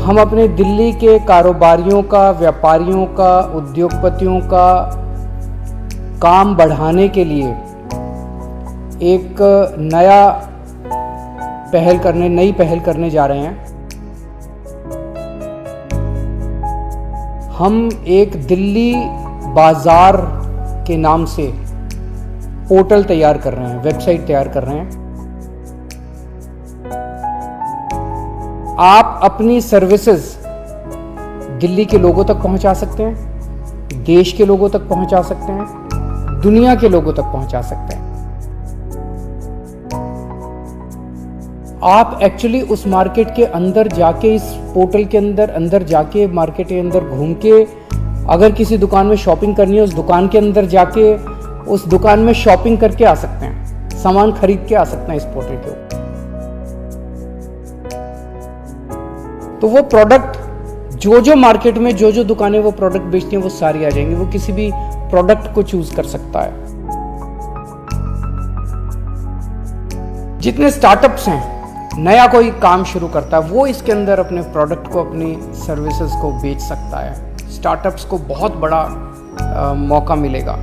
हम अपने दिल्ली के कारोबारियों का, व्यापारियों का, उद्योगपतियों का काम बढ़ाने के लिए एक नई पहल करने जा रहे हैं। हम एक दिल्ली बाजार के नाम से पोर्टल तैयार कर रहे हैं, वेबसाइट तैयार कर रहे हैं। आप अपनी सर्विसेज दिल्ली के लोगों तक पहुंचा सकते हैं, देश के लोगों तक पहुंचा सकते हैं, दुनिया के लोगों तक पहुंचा सकते हैं। आप एक्चुअली उस मार्केट के अंदर जाके, इस पोर्टल के अंदर जाके, मार्केट के अंदर घूम के, अगर किसी दुकान में शॉपिंग करनी है, उस दुकान के अंदर जाके उस दुकान में शॉपिंग करके आ सकते हैं, सामान खरीद के आ सकते हैं इस पोर्टल के ऊपर। तो वो प्रोडक्ट जो मार्केट में जो दुकानें वो प्रोडक्ट बेचती हैं वो सारी आ जाएंगी। वो किसी भी प्रोडक्ट को चूज कर सकता है। जितने स्टार्टअप्स हैं, नया कोई काम शुरू करता है, वो इसके अंदर अपने प्रोडक्ट को, अपनी सर्विसेज को बेच सकता है। स्टार्टअप्स को बहुत बड़ा मौका मिलेगा।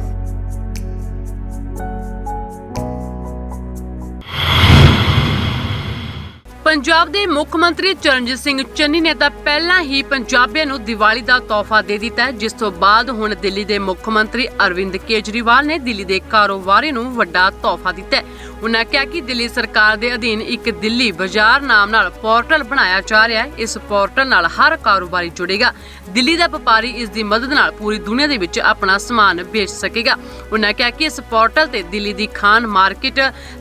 ਪੰਜਾਬ ਦੇ ਮੁੱਖ ਮੰਤਰੀ ਚਰਨਜੀਤ ਸਿੰਘ ਚੰਨੀ ਨੇ ਤਾਂ ਪਹਿਲਾਂ ਹੀ ਪੰਜਾਬੀਆਂ ਨੂੰ ਦੀਵਾਲੀ ਦਾ ਤੋਹਫਾ ਦੇ ਦਿੱਤਾ ਹੈ, ਜਿਸ ਤੋਂ ਬਾਅਦ ਹੁਣ ਦਿੱਲੀ ਦੇ ਮੁੱਖ ਮੰਤਰੀ ਅਰਵਿੰਦ ਕੇਜਰੀਵਾਲ ਨੇ ਦਿੱਲੀ ਦੇ ਕਾਰੋਬਾਰੀਆਂ ਨੂੰ ਵੱਡਾ ਤੋਹਫਾ ਦਿੱਤਾ ਹੈ। ਉਨ੍ਹਾਂ ਕਿਹਾ ਕਿ ਦਿੱਲੀ ਸਰਕਾਰ ਦੇ ਅਧੀਨ ਇੱਕ ਦਿੱਲੀ ਬਾਜ਼ਾਰ ਨਾਮ ਨਾਲ ਪੋਰਟਲ ਬਣਾਇਆ ਜਾ ਰਿਹਾ ਹੈ। ਇਸ ਪੋਰਟਲ ਨਾਲ ਹਰ ਕਾਰੋਬਾਰੀ ਜੁੜੇਗਾ। ਦਿੱਲੀ ਦਾ ਵਪਾਰੀ ਇਸ ਦੀ ਮਦਦ ਨਾਲ ਪੂਰੀ ਦੁਨੀਆ ਦੇ ਵਿੱਚ ਆਪਣਾ ਸਮਾਨ ਵੇਚ ਸਕੇਗਾ। ਉਨ੍ਹਾਂ ਕਿਹਾ ਕਿ ਇਸ ਪੋਰਟਲ ਤੇ ਦਿੱਲੀ ਦੀ ਖਾਨ ਮਾਰਕੀਟ,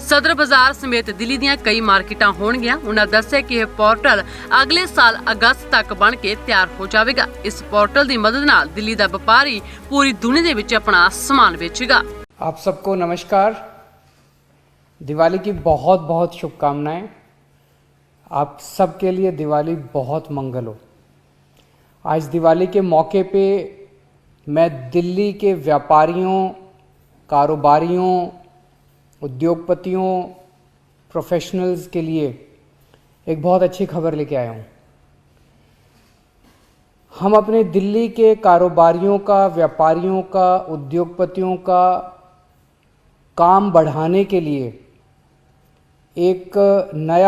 ਸਦਰ ਬਾਜ਼ਾਰ ਸਮੇਤ ਦਿੱਲੀ ਦੀਆਂ ਕਈ ਮਾਰਕੀਟਾਂ ਹੋਣਗੀਆਂ। ਉਨ੍ਹਾਂ ਦੱਸਿਆ ਕਿ ਇਹ ਪੋਰਟਲ ਅਗਲੇ ਸਾਲ ਅਗਸਤ ਤੱਕ ਬਣ ਕੇ ਤਿਆਰ ਹੋ ਜਾਵੇਗਾ। ਇਸ ਪੋर्टल ਦੀ ਮਦਦ ਨਾਲ ਦਿੱਲੀ ਦਾ ਵਪਾਰੀ पूरी दुनिया ਦੇ ਵਿੱਚ अपना सामान बेचेगा। आप सबको नमस्कार। दिवाली की बहुत बहुत शुभकामनाएं। आप सबके लिए दिवाली बहुत मंगल हो। आज दिवाली के मौके पे मैं दिल्ली के व्यापारियों, कारोबारियों, उद्योगपतियों, प्रोफेशनल्स के लिए एक बहुत अच्छी खबर लेके आया हूँ। हम अपने दिल्ली के कारोबारियों का, व्यापारियों का, उद्योगपतियों का काम बढ़ाने के लिए एक नई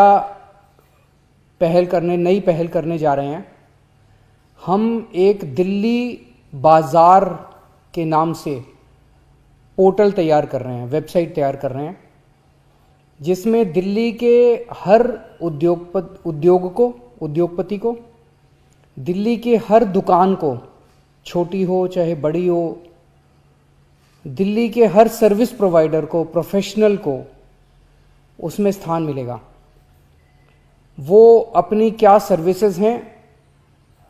पहल करने जा रहे हैं। हम एक दिल्ली बाजार के नाम से पोर्टल तैयार कर रहे हैं, वेबसाइट तैयार कर रहे हैं, जिसमें दिल्ली के हर उद्योगपति को, दिल्ली की हर दुकान को, छोटी हो चाहे बड़ी हो, दिल्ली के हर सर्विस प्रोवाइडर को, प्रोफेशनल को उसमें स्थान मिलेगा। वो अपनी क्या सर्विसेज हैं,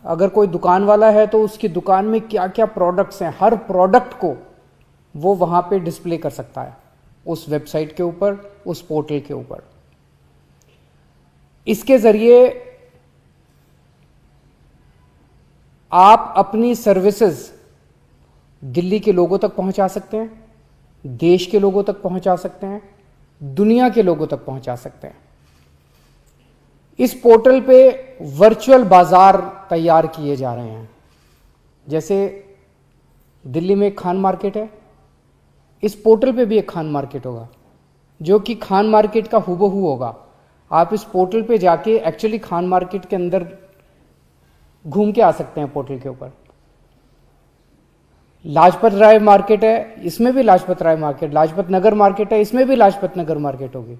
अगर कोई दुकान वाला है तो उसकी दुकान में क्या क्या प्रोडक्ट्स हैं, हर प्रोडक्ट को वो वहाँ पे डिस्प्ले कर सकता है, उस वेबसाइट के ऊपर, उस पोर्टल के ऊपर। इसके ज़रिए आप अपनी सर्विसेज दिल्ली के लोगों तक पहुंचा सकते हैं, देश के लोगों तक पहुंचा सकते हैं, दुनिया के लोगों तक पहुंचा सकते हैं। इस पोर्टल पे वर्चुअल बाजार तैयार किए जा रहे हैं। जैसे दिल्ली में एक खान मार्केट है, इस पोर्टल पे भी एक खान मार्केट होगा, जो कि खान मार्केट का हूबहू होगा। आप इस पोर्टल पे जाके एक्चुअली खान मार्केट के अंदर घूम के आ सकते हैं। पोर्टल के ऊपर लाजपत राय मार्केट है, इसमें भी लाजपत राय मार्केट, लाजपत नगर मार्केट है, इसमें भी लाजपत नगर मार्केट होगी।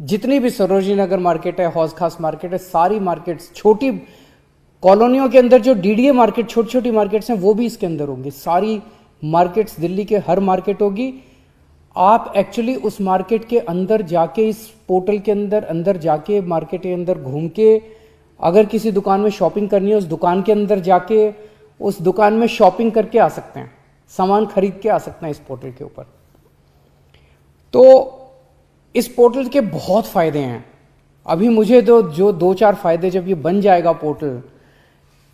जितनी भी सरोजनी नगर मार्केट है, हौज खास मार्केट है, सारी मार्केट्स, छोटी कॉलोनियों के अंदर जो डीडीए मार्केट, छोटी छोटी मार्केट्स हैं, वो भी इसके अंदर होंगी। सारी मार्केट्स, दिल्ली के हर मार्केट होगी। आप एक्चुअली उस मार्केट के अंदर जाके, इस पोर्टल के अंदर जाके, मार्केट के अंदर घूम के, अगर किसी दुकान में शॉपिंग करनी है, उस दुकान के अंदर जाके उस दुकान में शॉपिंग करके आ सकते हैं, सामान खरीद के आ सकते हैं इस पोर्टल के ऊपर। तो इस पोर्टल के बहुत फ़ायदे हैं। अभी मुझे तो जो 2-4 फ़ायदे, जब ये बन जाएगा पोर्टल,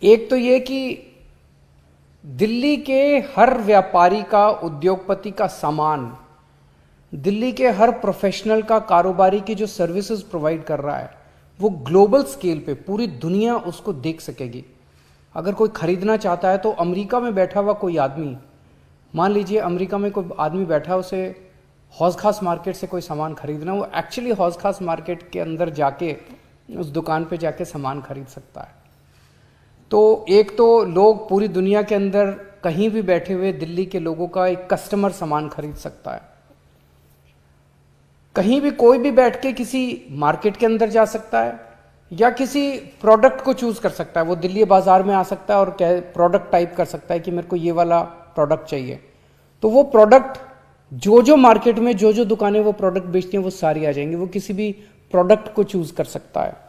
एक तो ये कि दिल्ली के हर व्यापारी का, उद्योगपति का सामान, दिल्ली के हर प्रोफेशनल का, कारोबारी की जो सर्विसेज प्रोवाइड कर रहा है, वो ग्लोबल स्केल पे पूरी दुनिया उसको देख सकेगी। अगर कोई खरीदना चाहता है तो अमेरिका में बैठा हुआ कोई आदमी, मान लीजिए अमेरिका में कोई आदमी बैठा है, उसे हौज खास मार्केट से कोई सामान खरीदना, वो एक्चुअली हौज खास मार्केट के अंदर जाके उस दुकान पे जाके सामान खरीद सकता है। तो एक तो लोग पूरी दुनिया के अंदर कहीं भी बैठे हुए दिल्ली के लोगों का एक कस्टमर सामान खरीद सकता है। कहीं भी कोई भी बैठ के किसी मार्केट के अंदर जा सकता है या किसी प्रोडक्ट को चूज कर सकता है। वो दिल्ली बाजार में आ सकता है और प्रोडक्ट टाइप कर सकता है कि मेरे को ये वाला प्रोडक्ट चाहिए, तो वो प्रोडक्ट जो मार्केट में जो दुकानें वो प्रोडक्ट बेचती हैं वो सारी आ जाएंगी। वो किसी भी प्रोडक्ट को चूज कर सकता है।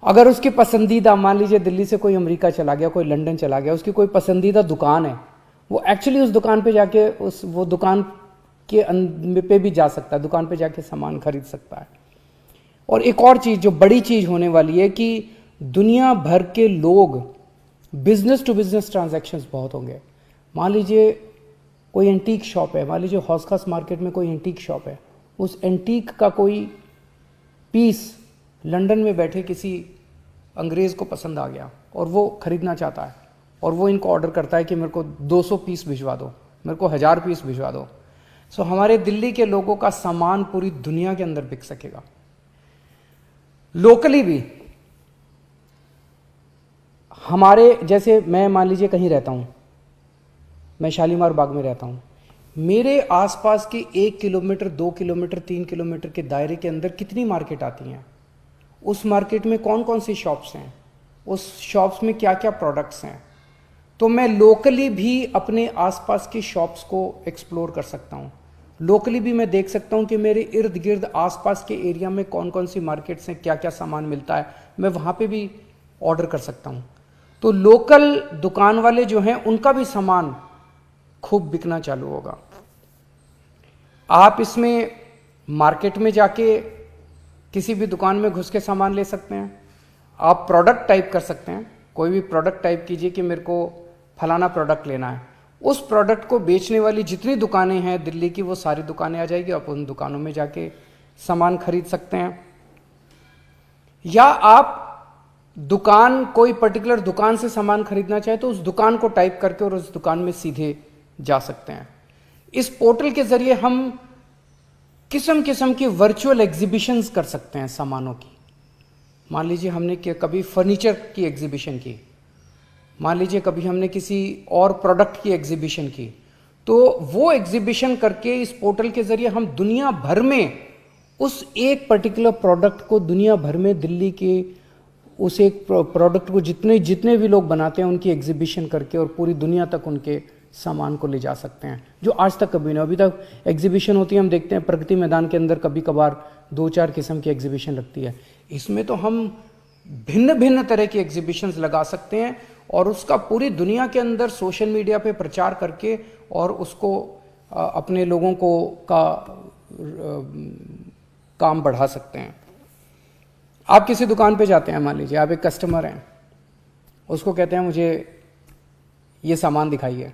अगर उसकी पसंदीदा, मान लीजिए दिल्ली से कोई अमेरिका चला गया, कोई लंदन चला गया, उसकी कोई पसंदीदा दुकान है, वो एक्चुअली उस दुकान पे जाके वो दुकान के पे भी जा सकता है, दुकान पे जाके सामान खरीद सकता है। और एक और चीज जो बड़ी चीज होने वाली है कि दुनिया भर के लोग बिजनेस टू बिजनेस ट्रांजैक्शंस बहुत होंगे। मान लीजिए कोई एंटीक शॉप है, मान लीजिए हौज खास मार्केट में कोई एंटीक शॉप है, उस एंटीक का कोई पीस लंदन में बैठे किसी अंग्रेज को पसंद आ गया और वो खरीदना चाहता है और वो इनको ऑर्डर करता है कि मेरे को 200 पीस भिजवा दो, मेरे को 1000 पीस भिजवा दो। सो हमारे दिल्ली के लोगों का सामान पूरी दुनिया के अंदर बिक सकेगा। लोकली भी हमारे, जैसे मैं मान लीजिए कहीं रहता हूं, मैं शालीमार बाग में रहता हूं, मेरे आसपास के 1 किलोमीटर 2 किलोमीटर 3 किलोमीटर के दायरे के अंदर कितनी मार्केट आती हैं, उस मार्केट में कौन कौन सी शॉप्स हैं, उस शॉप्स में क्या क्या प्रोडक्ट्स हैं। तो मैं लोकली भी अपने आसपास की शॉप्स को एक्सप्लोर कर सकता हूं। लोकली भी मैं देख सकता हूं कि मेरे इर्द गिर्द आसपास के एरिया में कौन कौन सी मार्केट्स हैं, क्या क्या सामान मिलता है, मैं वहां पे भी ऑर्डर कर सकता हूं। तो लोकल दुकान वाले जो हैं उनका भी सामान खूब बिकना चालू होगा। आप इसमें मार्केट में जाके किसी भी दुकान में घुस के सामान ले सकते हैं। आप प्रोडक्ट टाइप कर सकते हैं, कोई भी प्रोडक्ट टाइप कीजिए कि मेरे को फलाना प्रोडक्ट लेना है, उस प्रोडक्ट को बेचने वाली जितनी दुकानें हैं दिल्ली की वो सारी दुकानें आ जाएगी। आप उन दुकानों में जाके सामान खरीद सकते हैं। या आप दुकान, कोई पर्टिकुलर दुकान से सामान खरीदना चाहे तो उस दुकान को टाइप करके और उस दुकान में सीधे जा सकते हैं। इस पोर्टल के जरिए हम किस्म किस्म की वर्चुअल एग्जीबिशंस कर सकते हैं सामानों की। मान लीजिए हमने कभी फर्नीचर की एग्जीबिशन की, मान लीजिए कभी हमने किसी और प्रोडक्ट की एग्जीबिशन की, तो वो एग्जीबिशन करके इस पोर्टल के जरिए हम दुनिया भर में उस एक पर्टिकुलर प्रोडक्ट को, दुनिया भर में दिल्ली के उस एक प्रोडक्ट को जितने भी लोग बनाते हैं उनकी एग्जीबिशन करके और पूरी दुनिया तक उनके सामान को ले जा सकते हैं, जो आज तक कभी नहीं। अभी तक एग्जीबिशन होती है, हम देखते हैं प्रगति मैदान के अंदर कभी कभार 2-4 किस्म की एग्जीबिशन लगती है। इसमें तो हम भिन्न भिन्न तरह की एग्जीबिशंस लगा सकते हैं और उसका पूरी दुनिया के अंदर सोशल मीडिया पे प्रचार करके और उसको अपने लोगों को का काम बढ़ा सकते हैं। आप किसी दुकान पे जाते हैं, मान लीजिए आप एक कस्टमर हैं, उसको कहते हैं मुझे ये सामान दिखाइए,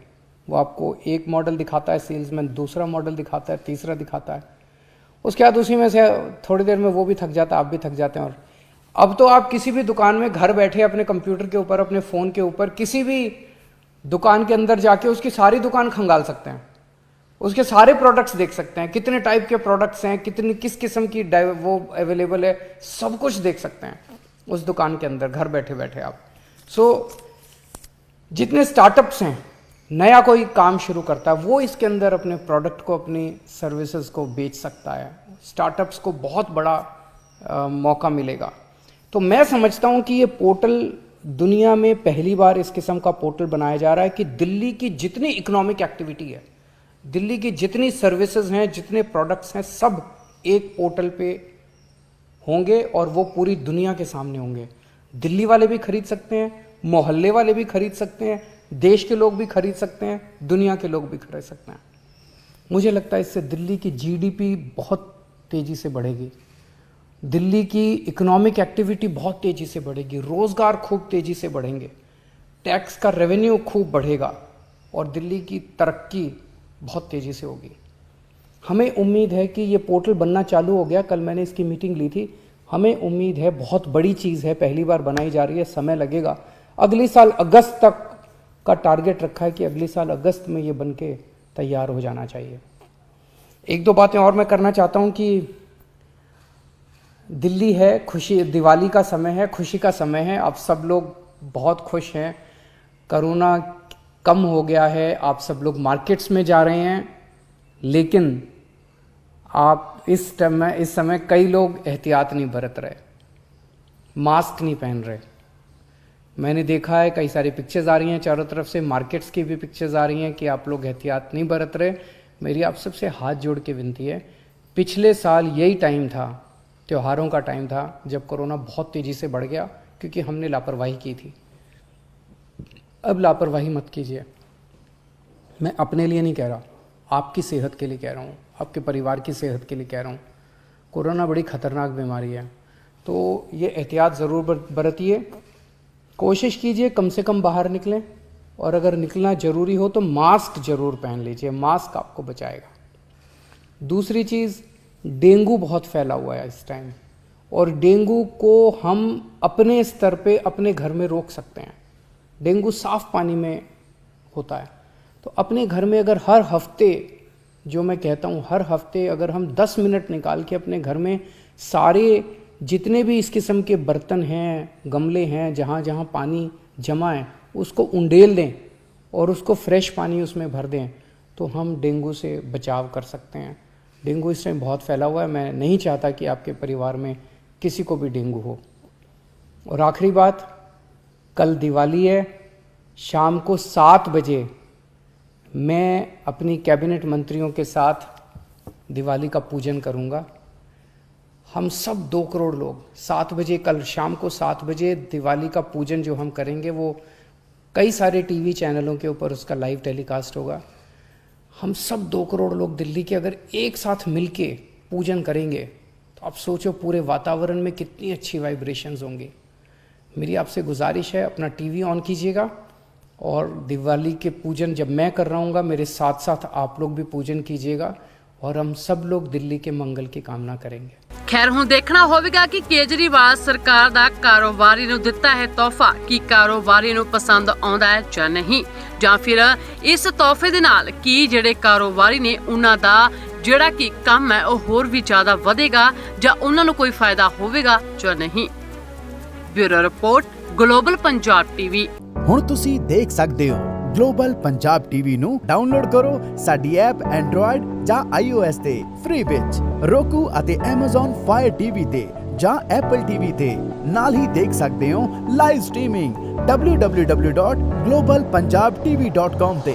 वो आपको एक मॉडल दिखाता है, सेल्समैन दूसरा मॉडल दिखाता है, तीसरा दिखाता है, उसके बाद उसी में से थोड़ी देर में वो भी थक जाता है, आप भी थक जाते हैं। और अब तो आप किसी भी दुकान में घर बैठे अपने कंप्यूटर के ऊपर, अपने फ़ोन के ऊपर किसी भी दुकान के अंदर जाके उसकी सारी दुकान खंगाल सकते हैं, उसके सारे प्रोडक्ट्स देख सकते हैं, कितने टाइप के प्रोडक्ट्स हैं, कितनी किस किस्म की वो अवेलेबल है, सब कुछ देख सकते हैं उस दुकान के अंदर घर बैठे बैठे आप। जितने स्टार्टअप्स हैं, नया कोई काम शुरू करता है, वो इसके अंदर अपने प्रोडक्ट को, अपनी सर्विसेज को बेच सकता है। स्टार्टअप्स को बहुत बड़ा मौका मिलेगा। तो मैं समझता हूं कि ये पोर्टल दुनिया में पहली बार इस किस्म का पोर्टल बनाया जा रहा है कि दिल्ली की जितनी इकोनॉमिक एक्टिविटी है, दिल्ली की जितनी सर्विसेज हैं, जितने प्रोडक्ट्स हैं, सब एक पोर्टल पे होंगे और वो पूरी दुनिया के सामने होंगे। दिल्ली वाले भी खरीद सकते हैं, मोहल्ले वाले भी खरीद सकते हैं, देश के लोग भी खरीद सकते हैं, दुनिया के लोग भी खरीद सकते हैं। मुझे लगता है इससे दिल्ली की जीडीपी बहुत तेजी से बढ़ेगी, दिल्ली की इकोनॉमिक एक्टिविटी बहुत तेजी से बढ़ेगी, रोजगार खूब तेजी से बढ़ेंगे, टैक्स का रेवेन्यू खूब बढ़ेगा और दिल्ली की तरक्की बहुत तेजी से होगी। हमें उम्मीद है कि ये पोर्टल बनना चालू हो गया। कल मैंने इसकी मीटिंग ली थी हमें उम्मीद है, बहुत बड़ी चीज़ है, पहली बार बनाई जा रही है, समय लगेगा। अगले साल अगस्त तक का टारगेट रखा है कि अगले साल अगस्त में ये बन के तैयार हो जाना चाहिए। एक दो बातें और मैं करना चाहता हूँ कि दिल्ली है, खुशी, दिवाली का समय है, खुशी का समय है। आप सब लोग बहुत खुश हैं, कोरोना कम हो गया है, आप सब लोग मार्केट्स में जा रहे हैं, लेकिन आप इस समय कई लोग एहतियात नहीं बरत रहे, मास्क नहीं पहन रहे। मैंने देखा है, कई सारी पिक्चर्स आ रही हैं चारों तरफ से, मार्केट्स की भी पिक्चर्स आ रही हैं कि आप लोग एहतियात नहीं बरत रहे। मेरी आप सबसे हाथ जोड़ के विनती है, पिछले साल यही टाइम था, त्योहारों का टाइम था, जब कोरोना बहुत तेज़ी से बढ़ गया क्योंकि हमने लापरवाही की थी। अब लापरवाही मत कीजिए। मैं अपने लिए नहीं कह रहा, आपकी सेहत के लिए कह रहा हूँ, आपके परिवार की सेहत के लिए कह रहा हूँ। कोरोना बड़ी ख़तरनाक बीमारी है, तो ये एहतियात ज़रूर बरतिए। कोशिश कीजिए कम से कम बाहर निकलें, और अगर निकलना ज़रूरी हो तो मास्क ज़रूर पहन लीजिए, मास्क आपको बचाएगा। दूसरी चीज़, डेंगू बहुत फैला हुआ है इस टाइम, और डेंगू को हम अपने स्तर पे अपने घर में रोक सकते हैं। डेंगू साफ पानी में होता है, तो अपने घर में अगर हर हफ्ते, जो मैं कहता हूँ हर हफ्ते अगर हम 10 मिनट निकाल के अपने घर में सारे जितने भी इस किस्म के बर्तन हैं, गमले हैं, जहाँ जहाँ पानी जमा है, उसको उंडेल दें और उसको फ्रेश पानी उसमें भर दें, तो हम डेंगू से बचाव कर सकते हैं। डेंगू इस टाइम बहुत फैला हुआ है, मैं नहीं चाहता कि आपके परिवार में किसी को भी डेंगू हो। और आखिरी बात, कल दिवाली है, शाम को 7 बजे मैं अपनी कैबिनेट मंत्रियों के साथ दिवाली का पूजन करूंगा। हम सब 2 करोड़ लोग 7 बजे, कल शाम को 7 बजे दिवाली का पूजन जो हम करेंगे, वो कई सारे टीवी चैनलों के ऊपर उसका लाइव टेलीकास्ट होगा। हम सब 2 करोड़ लोग दिल्ली के अगर एक साथ मिलके पूजन करेंगे, तो आप सोचो पूरे वातावरण में कितनी अच्छी वाइब्रेशंस होंगी। मेरी आपसे गुजारिश है, अपना टीवी ऑन कीजिएगा, और दिवाली के पूजन जब मैं कर रहा हूँगा, मेरे साथ साथ आप लोग भी पूजन कीजिएगा, और हम सब लोग दिल्ली के मंगल की कामना करेंगे। ਖੈਰ ਹੁਣ ਦੇਖਣਾ ਹੋਵੇਗਾ ਕਿ ਕੇਜਰੀਵਾਲ ਸਰਕਾਰ ਦਾ ਕਾਰੋਬਾਰੀ ਨੂੰ ਦਿੱਤਾ ਹੈ ਤੋਹਫਾ, ਕਿ ਕਾਰੋਬਾਰੀ ਨੂੰ ਪਸੰਦ ਆਉਂਦਾ ਹੈ ਜਾਂ ਨਹੀਂ, ਜਾਂ ਫਿਰ ਇਸ ਤੋਹਫੇ ਦੇ ਨਾਲ ਕੀ ਜਿਹੜੇ ਕਾਰੋਬਾਰੀ ਨੇ ਉਹਨਾਂ ਦਾ ਜਿਹੜਾ ਕਿ ਕੰਮ ਹੈ ਉਹ ਹੋਰ ਵੀ ਜ਼ਿਆਦਾ ਵਧੇਗਾ, ਜਾਂ ਉਹਨਾਂ ਨੂੰ ਕੋਈ ਫਾਇਦਾ ਹੋਵੇਗਾ ਜਾਂ ਨਹੀਂ। Bureau report, global Punjab TV. ਹੁਣ ਤੁਸੀਂ ਦੇਖ ਸਕਦੇ ਹੋ ਗਲੋਬਲ ਪੰਜਾਬ ਟੀਵੀ ਨੂੰ ਡਾਊਨਲੋਡ ਕਰੋ ਸਾਡੀ ਐਪ ਐਂਡਰੋਇਡ ਜਾਂ iOS ਤੇ ਫ੍ਰੀ ਵਿੱਚ, roku ਅਤੇ Amazon Fire TV ਤੇ ਜਾਂ Apple TV ਤੇ। ਨਾਲ ਹੀ ਦੇਖ ਸਕਦੇ ਹੋ ਲਾਈਵ ਸਟ੍ਰੀਮਿੰਗ www.globalpunjabtv.com ਤੇ।